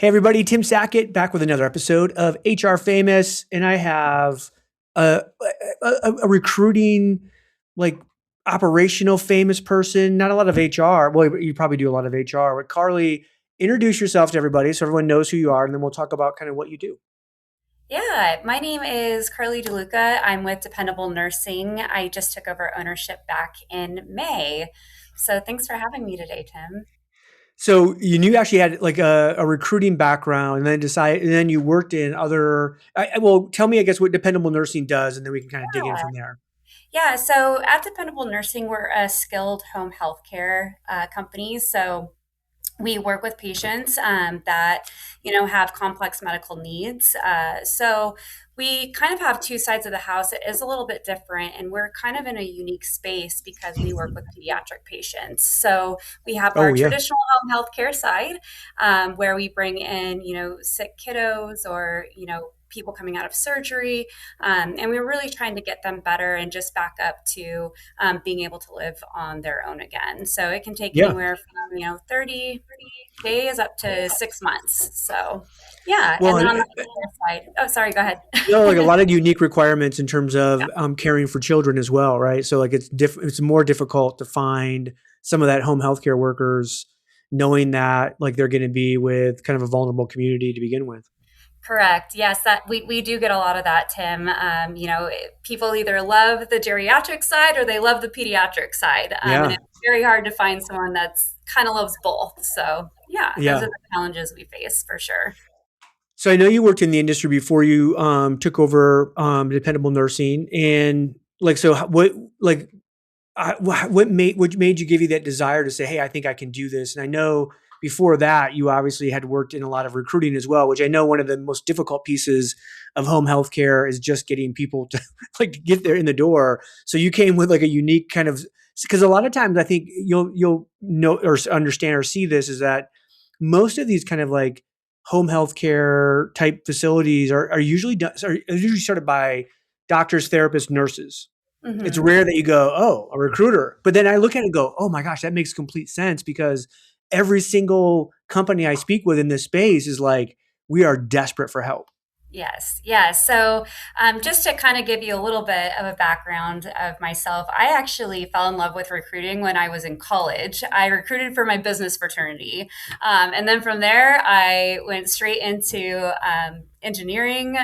Hey everybody, Tim Sackett back with another episode of HR Famous, and I have a, a recruiting, like operational famous person. Not a lot of HR. Well, you probably do a lot of HR. But Carly, introduce yourself to everybody so everyone knows who you are, and then we'll talk about kind of what you do. Yeah, my name is Carly DeLuca. I'm with Dependable Nursing. I just took over ownership back in May. So thanks for having me today, Tim. So you knew you actually had like a recruiting background, and then and then you worked in other. Well, tell me, I guess, what Dependable Nursing does, and then we can kind of dig in Yeah. from there. Yeah, so at Dependable Nursing, we're a skilled home healthcare company. So we work with patients that have complex medical needs. So we kind of have two sides of the house. It is a little bit different, and we're kind of in a unique space because we work with pediatric patients. So we have our Oh yeah, traditional home health care side, where we bring in sick kiddos or people coming out of surgery, and we're really trying to get them better and just back up to being able to live on their own again. So it can take yeah. anywhere from 30 days up to 6 months. So yeah, Well, and then on the other side, oh, sorry, go ahead. like a lot of unique requirements in terms of caring for children as well, right? So like it's more difficult to find some of that home healthcare workers, knowing that like they're going to be with kind of a vulnerable community to begin with. Correct. Yes, that we do get a lot of that, Tim. People either love the geriatric side or they love the pediatric side, and Yeah, it's very hard to find someone that's kind of loves both. So yeah, those are yeah. the challenges we face for sure. So I know you worked in the industry before you took over Dependable Nursing, and like so, what like what made you give you that desire to say, hey, I think I can do this? And I know before that, you obviously had worked in a lot of recruiting as well, which I know one of the most difficult pieces of home healthcare is just getting people to like get there in the door. So you came with like a unique kind of, because a lot of times I think you'll know or understand or see this is that most of these kind of like home healthcare type facilities are usually done, are usually started by doctors, therapists, nurses. It's Hmm. rare that you go, "Oh, a recruiter." But then I look at it and go, "Oh my gosh, that makes complete sense," because every single company I speak with in this space is like, "We are desperate for help." Yes, yes. So, just to kind of give you a little bit of a background of myself, I actually fell in love with recruiting when I was in college. I recruited for my business fraternity. And then from there, I went straight into engineering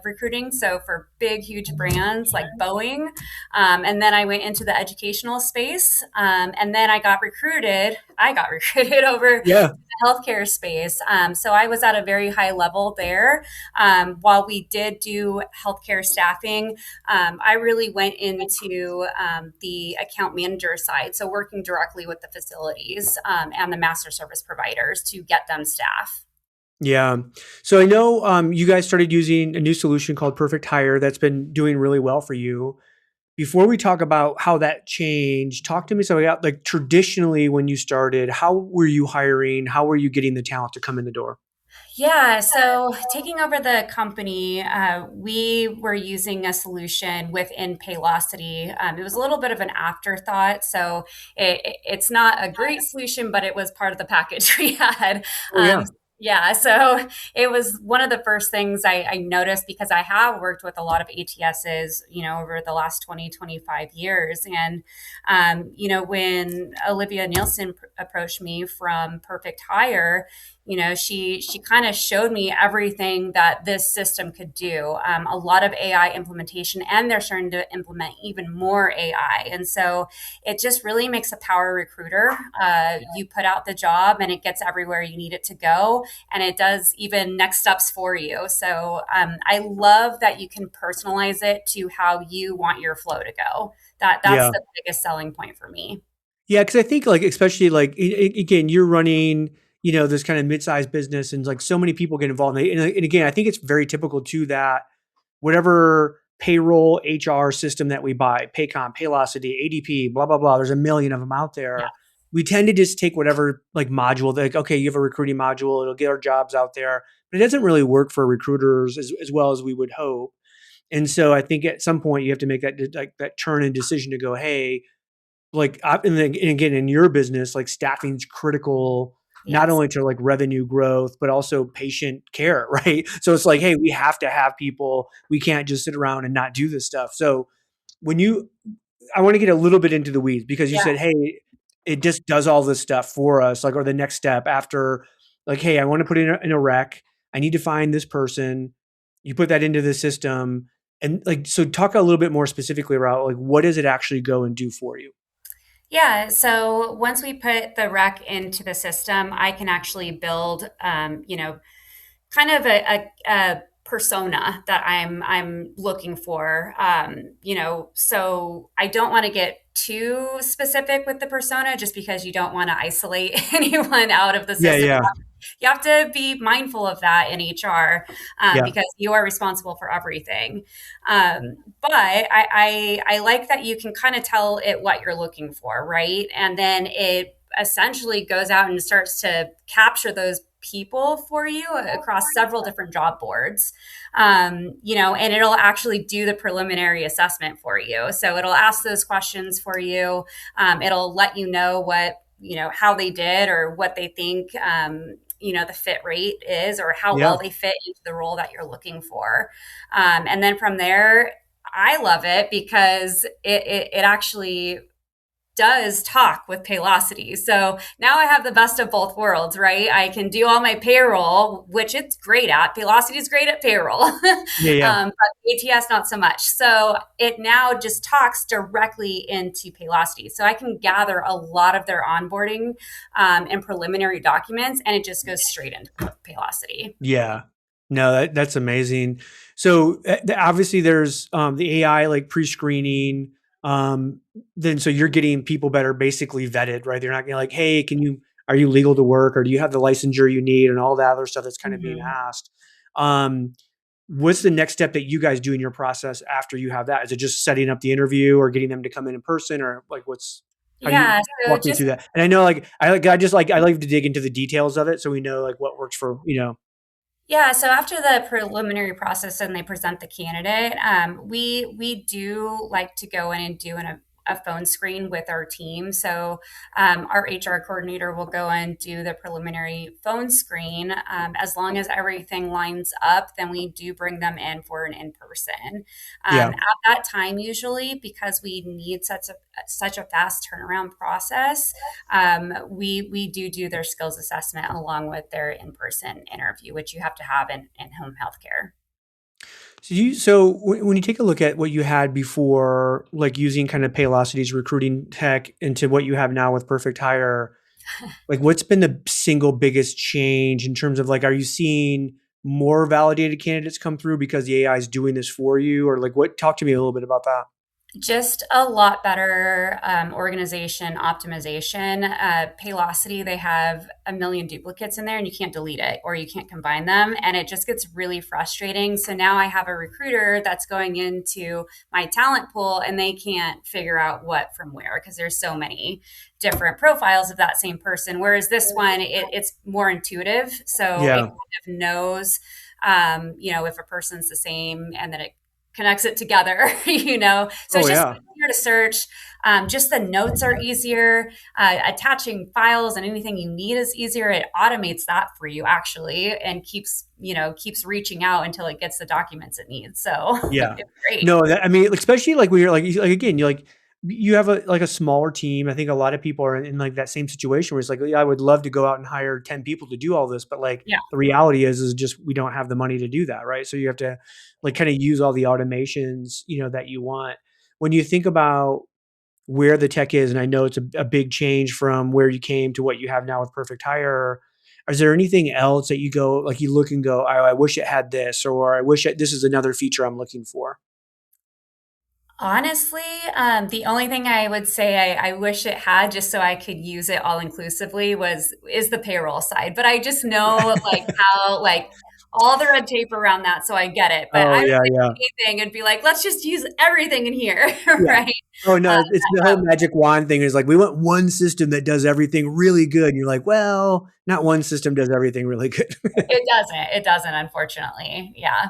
recruiting. So, for big, huge brands like Boeing. And then I went into the educational space. And then I got recruited. I got recruited over Yeah. the healthcare space. So, I was at a very high level there. While we did do healthcare staffing, I really went into the account manager side, so working directly with the facilities and the master service providers to get them staff. Yeah. So I know you guys started using a new solution called Perfect Hire that's been doing really well for you. Before we talk about how that changed, talk to me so about like traditionally when you started, how were you hiring? How were you getting the talent to come in the door? Yeah, so taking over the company, we were using a solution within Paylocity. It was a little bit of an afterthought, so it's not a great solution, but it was part of the package we had. Oh yeah. Yeah, so it was one of the first things I noticed because I have worked with a lot of ATSs, over the last 20, 25 years. And, when Olivia Nielsen approached me from Perfect Hire, she kind of showed me everything that this system could do. A lot of AI implementation, and they're starting to implement even more AI. And so it just really makes a power recruiter. You put out the job, and it gets everywhere you need it to go, and it does even next steps for you. So I love that you can personalize it to how you want your flow to go. That's Yeah. the biggest selling point for me. Yeah, because I think like especially like again, you're running this kind of mid-sized business, and like so many people get involved. And again, I think it's very typical too that whatever payroll HR system that we buy, Paycom, Paylocity, ADP, blah blah blah. There's a million of them out Yeah. there. We tend to just take whatever like module. Like, okay, you have a recruiting module; it'll get our jobs out there, but it doesn't really work for recruiters as well as we would hope. And so I think at some point you have to make that turn and decision to go, hey, like, and again, in your business, like staffing's critical. not Yes. only to like revenue growth, but also patient care, right? So it's like, hey, we have to have people. We can't just sit around and not do this stuff. So when you I want to get a little bit into the weeds because you Yeah. said, hey, it just does all this stuff for us, like, or the next step after, like, hey, I want to put in a rec. I need to find this person. You put that into the system. And like, so talk a little bit more specifically about like, what does it actually go and do for you? Yeah, so once we put the rec into the system, I can actually build, kind of a persona that I'm looking for. So I don't want to get too specific with the persona, just because you don't want to isolate anyone out of the Yeah, system. yeah, You have to be mindful of that in HR, yeah, because you are responsible for everything. But I like that you can kind of tell it what you're looking for, right? And then it essentially goes out and starts to capture those people for you across several different job boards. And it'll actually do the preliminary assessment for you. So it'll ask those questions for you. It'll let you know how they did, or what they think, the fit rate is, or how yeah, well they fit into the role that you're looking for. And then from there, I love it because it actually does talk with Paylocity. So now I have the best of both worlds, right? I can do all my payroll, which it's great at. Paylocity is great at payroll, yeah, yeah, but ATS not so much. So it now just talks directly into Paylocity. So I can gather a lot of their onboarding, and preliminary documents, and it just goes straight into Paylocity. yeah. No, that's amazing. So obviously there's the AI like pre-screening. Um, then so you're getting people that are basically vetted, right? They're not gonna like, hey, are you legal to work, or do you have the licensure you need, and all that other stuff that's kind of being Mhm. asked. Um, what's the next step that you guys do in your process after you have that? Is it just setting up the interview or getting them to come in person, or like how do you Yeah. So walk me just through that? And I know like I like to dig into the details of it so we know like what works for, Yeah, so after the preliminary process and they present the candidate, we do like to go in and do a phone screen with our team. So our HR coordinator will go and do the preliminary phone screen. As long as everything lines up, then we do bring them in for an in person. yeah. At that time, usually, because we need such a fast turnaround process, we do their skills assessment along with their in-person interview, which you have to have in home healthcare. So when you take a look at what you had before, like using kind of Paylocity's recruiting tech into what you have now with Perfect Hire, like what's been the single biggest change in terms of like, are you seeing more validated candidates come through because the AI is doing this for you, or like talk to me a little bit about that. Just a lot better organization optimization. Paylocity, they have a million duplicates in there, and you can't delete it or you can't combine them. And it just gets really frustrating. So now I have a recruiter that's going into my talent pool, and they can't figure out what from where, because there's so many different profiles of that same person. Whereas this one, it's more intuitive. So it Yeah. kind of knows, if a person's the same, and then it connects it together, So Oh it's just yeah. easier to search. Just the notes are easier. Attaching files and anything you need is easier. It automates that for you, actually, and keeps reaching out until it gets the documents it needs. So Yeah. it's great. No, I mean, especially like when you're like again, you like you have a smaller team. I think a lot of people are in like that same situation where it's like, yeah, I would love to go out and hire 10 people to do all this, but like Yeah. the reality is just we don't have the money to do that, right? So you have to like kind of use all the automations, that you want. When you think about where the tech is, and I know it's a big change from where you came to what you have now with Perfect Hire. Is there anything else that you go like you look and go, oh, I wish it had this, or I wish this is another feature I'm looking for? Honestly, the only thing I would say I wish it had, just so I could use it all inclusively, is the payroll side. But I just know like how like all the red tape around that, so I get it. But Oh I would yeah, say yeah, anything, it'd be like, let's just use everything in here, yeah. right? Oh no, Uh, it's the whole magic wand thing. Is like we want one system that does everything really good. And you're like, well, not one system does everything really good. it doesn't. It doesn't, unfortunately. Yeah.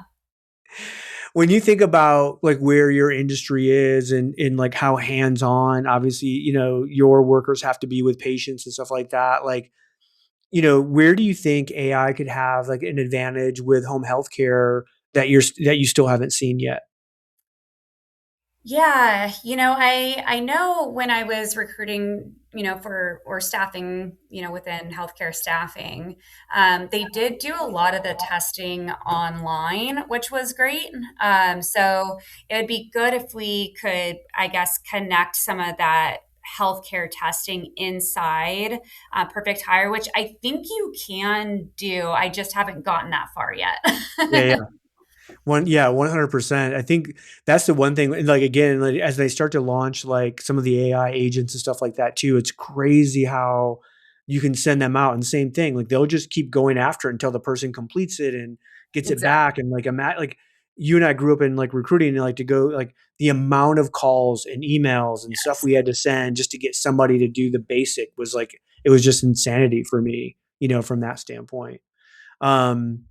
When you think about like where your industry is and like how hands on, obviously, your workers have to be with patients and stuff like that. Like where do you think AI could have like an advantage with home healthcare that you still haven't seen yet? Yeah, I know when I was recruiting, for or staffing, within healthcare staffing, they did do a lot of the testing online, which was great. So it would be good if we could, I guess, connect some of that healthcare testing inside Perfect Hire, which I think you can do. I just haven't gotten that far yet. Yeah, yeah. 100%. I think that's the one thing. And like again, like, as they start to launch like some of the AI agents and stuff like that too, it's crazy how you can send them out. And same thing, like they'll just keep going after it until the person completes it and gets it Exactly. back. And like like you and I grew up in like recruiting, and like to go like the amount of calls and emails and stuff Yes. we had to send just to get somebody to do the basic was like it was just insanity for me, from that standpoint. Um,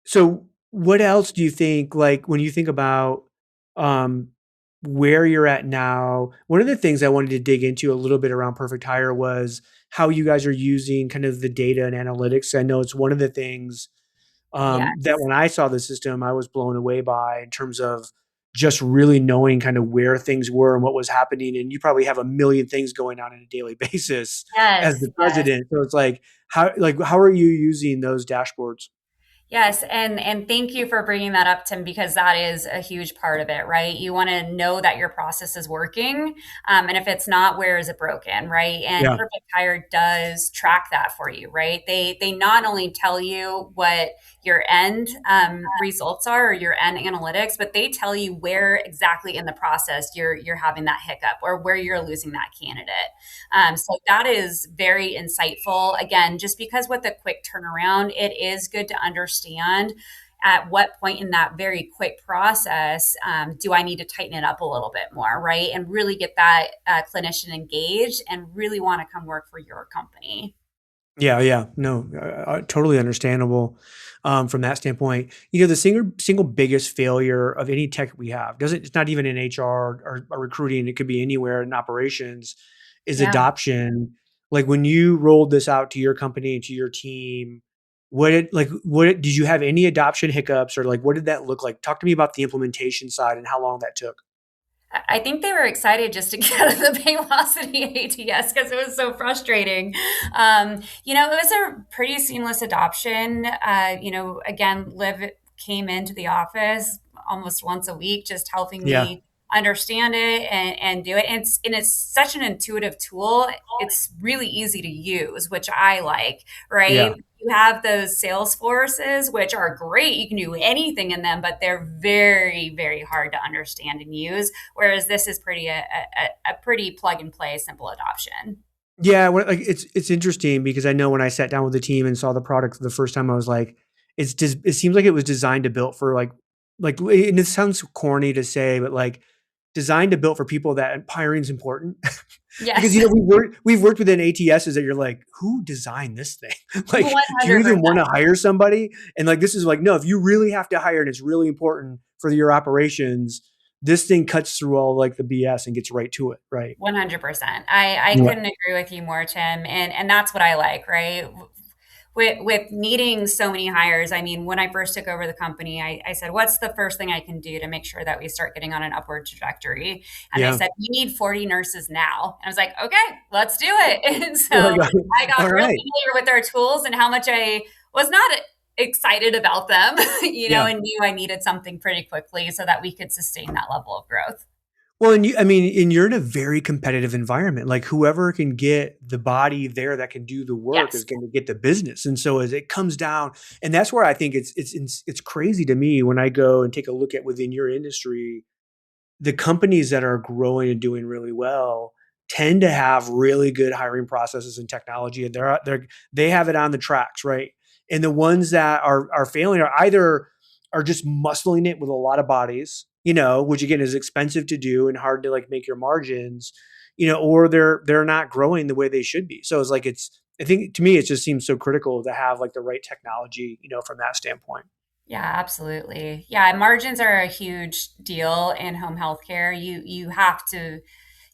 so what else do you think, like when you think about um, where you're at now? One of the things I wanted to dig into a little bit around Perfect Hire was how you guys are using kind of the data and analytics. I know it's one of the things that Yes. when I saw the system, I was blown away by in terms of just really knowing kind of where things were and what was happening. And you probably have a million things going on a daily basis as Yes. the Yes. president. So it's like how are you using those dashboards? Yes, and thank you for bringing that up, Tim, because that is a huge part of it, right? You want to know that your process is working, and if it's not, where is it broken, right? And Yeah. Perfect Hire does track that for you, right? They not only tell you what your end results are or your end analytics, but they tell you where exactly in the process you're having that hiccup or where you're losing that candidate. So that is very insightful. Again, just because with a quick turnaround, it is good to understand at what point in that very quick process do I need to tighten it up a little bit more, right? And really get that clinician engaged and really want to come work for your company. Yeah, yeah. No, totally understandable from that standpoint. The single biggest failure of any tech we have doesn't. It's not even in HR or recruiting. It could be anywhere in operations. Is Yeah. adoption. Like when you rolled this out to your company and to your team, did you have any adoption hiccups or like what did that look like? Talk to me about the implementation side and how long that took. I think they were excited just to get out of the Paylocity ATS because it was so frustrating. It was a pretty seamless adoption. Again, Liv came into the office almost once a week, just helping Yeah, me understand it and do it. And it's such an intuitive tool. It's really easy to use, which I like, yeah. right? You have those sales forces, which are great. You can do anything in them, but they're very, very hard to understand and use. Whereas this is a pretty plug and play, simple adoption. Yeah, like it's interesting because I know when I sat down with the team and saw the product the first time, I was like, it seems like it was designed to build for like, and it sounds corny to say, but like designed to build for people that hiring is important. Because Yes, we've worked within ATSs that you're like, who designed this thing? Like, do you even 100%. want to hire somebody? And like, this is like, no, if you really have to hire and it's really important for your operations, this thing cuts through all like the BS and gets right to it, right? 100%. I Yeah. couldn't agree with you more, Tim. And that's what I like, right? With needing so many hires, I mean, when I first took over the company, I said, what's the first thing I can do to make sure that we start getting on an upward trajectory? And they Yeah. said, we need 40 nurses now. And I was like, okay, let's do it. And so Oh my God. I got All real right. familiar with their tools and how much I was not excited about them, Yeah. and knew I needed something pretty quickly so that we could sustain that level of growth. Well, I mean, and you're in a very competitive environment. Like whoever can get the body there that can do the work Yes. is going to get the business. And so as it comes down, and that's where I think it's crazy to me when I go and take a look at within your industry, the companies that are growing and doing really well tend to have really good hiring processes and technology, and they have it on the tracks, right? And the ones that are failing are either are just muscling it with a lot of bodies, which again is expensive to do and hard to like make your margins, or they're not growing the way they should be. So it's like I think to me it just seems so critical to have like the right technology, from that standpoint. Yeah, absolutely. Yeah, margins are a huge deal in home healthcare. You have to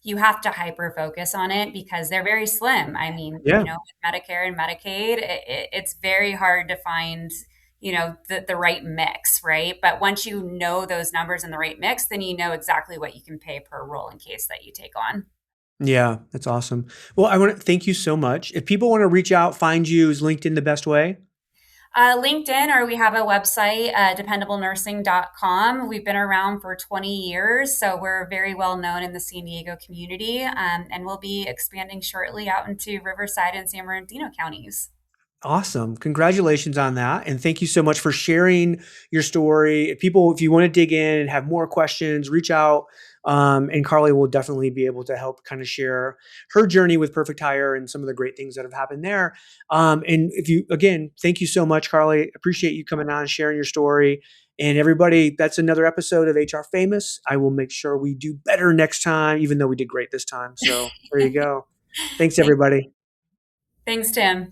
you have to hyper focus on it because they're very slim. I mean, Yeah. with Medicare and Medicaid, it's very hard to find, the right mix, right? But once you know those numbers and the right mix, then you know exactly what you can pay per role in case that you take on. Yeah, that's awesome. Well, I want to thank you so much. If people want to reach out, find you, is LinkedIn the best way? LinkedIn, or we have a website, dependablenursing.com. We've been around for 20 years, so we're very well known in the San Diego community, and we'll be expanding shortly out into Riverside and San Bernardino counties. Awesome. Congratulations on that. And thank you so much for sharing your story. If you want to dig in and have more questions, reach out. And Carly will definitely be able to help kind of share her journey with Perfect Hire and some of the great things that have happened there. And again, thank you so much, Carly. Appreciate you coming on and sharing your story. And everybody, that's another episode of HR Famous. I will make sure we do better next time, even though we did great this time. So there you go. Thanks, everybody. Thanks, Tim.